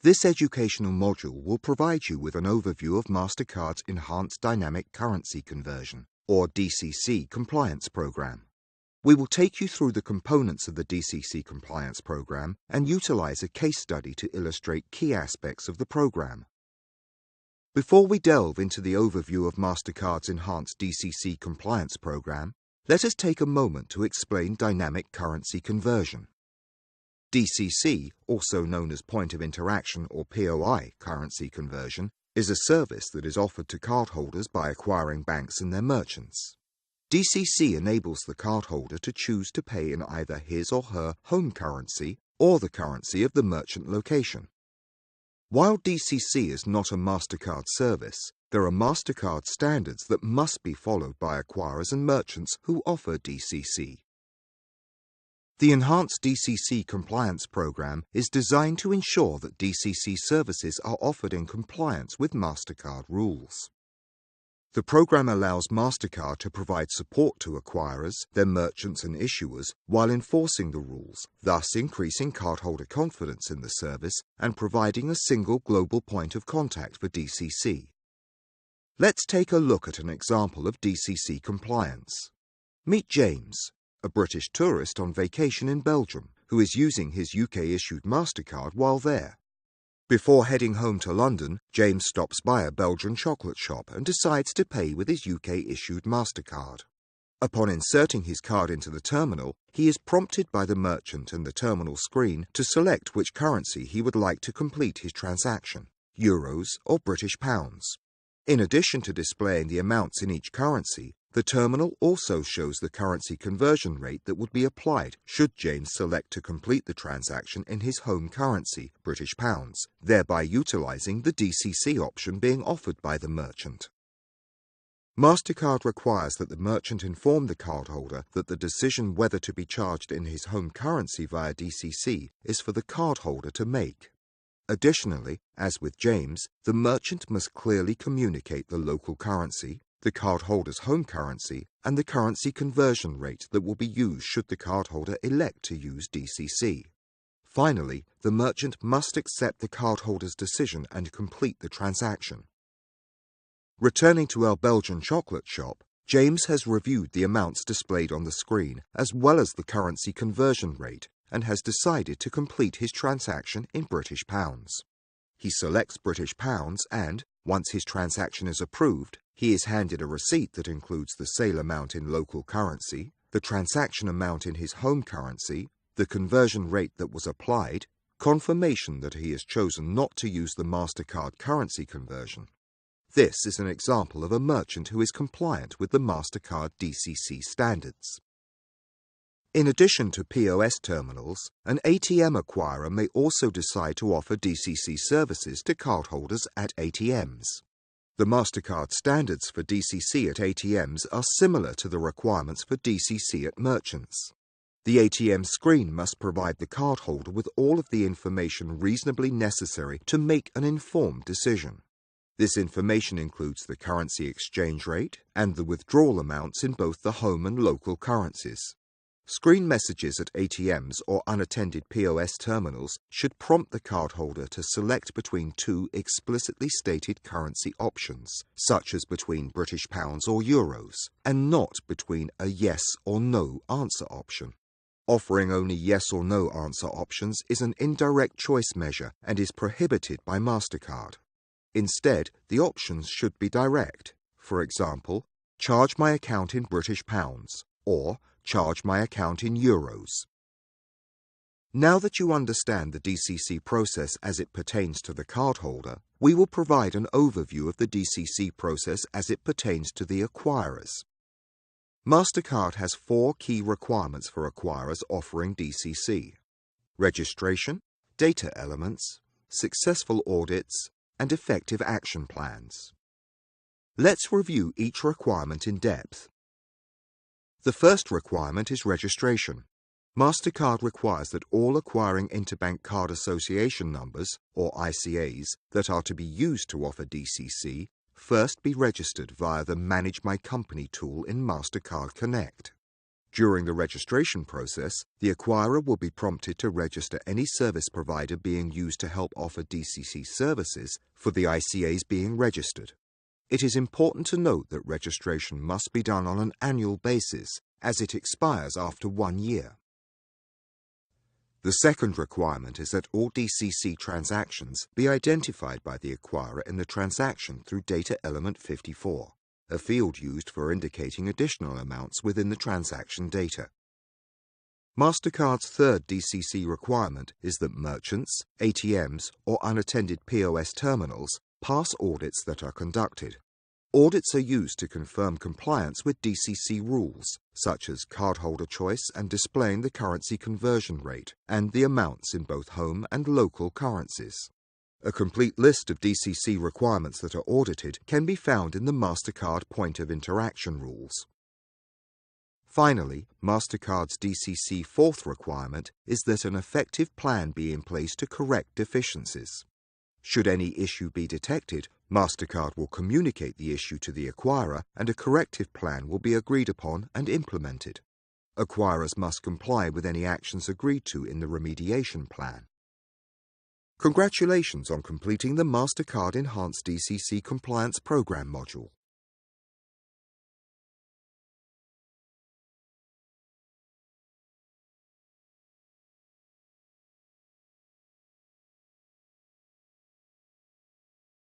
This educational module will provide you with an overview of MasterCard's Enhanced Dynamic Currency Conversion, or DCC, compliance program. We will take you through the components of the DCC compliance program and utilize a case study to illustrate key aspects of the program. Before we delve into the overview of MasterCard's Enhanced DCC compliance program, let us take a moment to explain dynamic currency conversion. DCC, also known as Point of Interaction or POI currency conversion, is a service that is offered to cardholders by acquiring banks and their merchants. DCC enables the cardholder to choose to pay in either his or her home currency or the currency of the merchant location. While DCC is not a MasterCard service, there are MasterCard standards that must be followed by acquirers and merchants who offer DCC. The Enhanced DCC Compliance Program is designed to ensure that DCC services are offered in compliance with MasterCard rules. The program allows MasterCard to provide support to acquirers, their merchants and issuers while enforcing the rules, thus increasing cardholder confidence in the service and providing a single global point of contact for DCC. Let's take a look at an example of DCC compliance. Meet James, a British tourist on vacation in Belgium, who is using his UK-issued MasterCard while there. Before heading home to London, James stops by a Belgian chocolate shop and decides to pay with his UK-issued MasterCard. Upon inserting his card into the terminal, he is prompted by the merchant and the terminal screen to select which currency he would like to complete his transaction, euros or British pounds. In addition to displaying the amounts in each currency, the terminal also shows the currency conversion rate that would be applied should James select to complete the transaction in his home currency, British pounds, thereby utilizing the DCC option being offered by the merchant. MasterCard requires that the merchant inform the cardholder that the decision whether to be charged in his home currency via DCC is for the cardholder to make. Additionally, as with James, the merchant must clearly communicate the local currency, the cardholder's home currency, and the currency conversion rate that will be used should the cardholder elect to use DCC. Finally, the merchant must accept the cardholder's decision and complete the transaction. Returning to our Belgian chocolate shop, James has reviewed the amounts displayed on the screen as well as the currency conversion rate and has decided to complete his transaction in British pounds. He selects British pounds and, once his transaction is approved, he is handed a receipt that includes the sale amount in local currency, the transaction amount in his home currency, the conversion rate that was applied, confirmation that he has chosen not to use the MasterCard currency conversion. This is an example of a merchant who is compliant with the MasterCard DCC standards. In addition to POS terminals, an ATM acquirer may also decide to offer DCC services to cardholders at ATMs. The MasterCard standards for DCC at ATMs are similar to the requirements for DCC at merchants. The ATM screen must provide the cardholder with all of the information reasonably necessary to make an informed decision. This information includes the currency exchange rate and the withdrawal amounts in both the home and local currencies. Screen messages at ATMs or unattended POS terminals should prompt the cardholder to select between two explicitly stated currency options, such as between British pounds or euros, and not between a yes or no answer option. Offering only yes or no answer options is an indirect choice measure and is prohibited by MasterCard. Instead, the options should be direct. For example, charge my account in British pounds, or charge my account in euros. Now that you understand the DCC process as it pertains to the cardholder, we will provide an overview of the DCC process as it pertains to the acquirers. MasterCard has 4 key requirements for acquirers offering DCC: registration, data elements, successful audits, and effective action plans. Let's review each requirement in depth. The first requirement is registration. MasterCard requires that all acquiring interbank card association numbers, or ICAs, that are to be used to offer DCC first be registered via the Manage My Company tool in MasterCard Connect. During the registration process, the acquirer will be prompted to register any service provider being used to help offer DCC services for the ICAs being registered. It is important to note that registration must be done on an annual basis, as it expires after 1 year. The second requirement is that all DCC transactions be identified by the acquirer in the transaction through Data Element 54, a field used for indicating additional amounts within the transaction data. MasterCard's third DCC requirement is that merchants, ATMs, or unattended POS terminals pass audits that are conducted. Audits are used to confirm compliance with DCC rules, such as cardholder choice and displaying the currency conversion rate and the amounts in both home and local currencies. A complete list of DCC requirements that are audited can be found in the MasterCard Point of Interaction rules. Finally, MasterCard's DCC fourth requirement is that an effective plan be in place to correct deficiencies. Should any issue be detected, MasterCard will communicate the issue to the acquirer and a corrective plan will be agreed upon and implemented. Acquirers must comply with any actions agreed to in the remediation plan. Congratulations on completing the MasterCard Enhanced DCC Compliance Program module.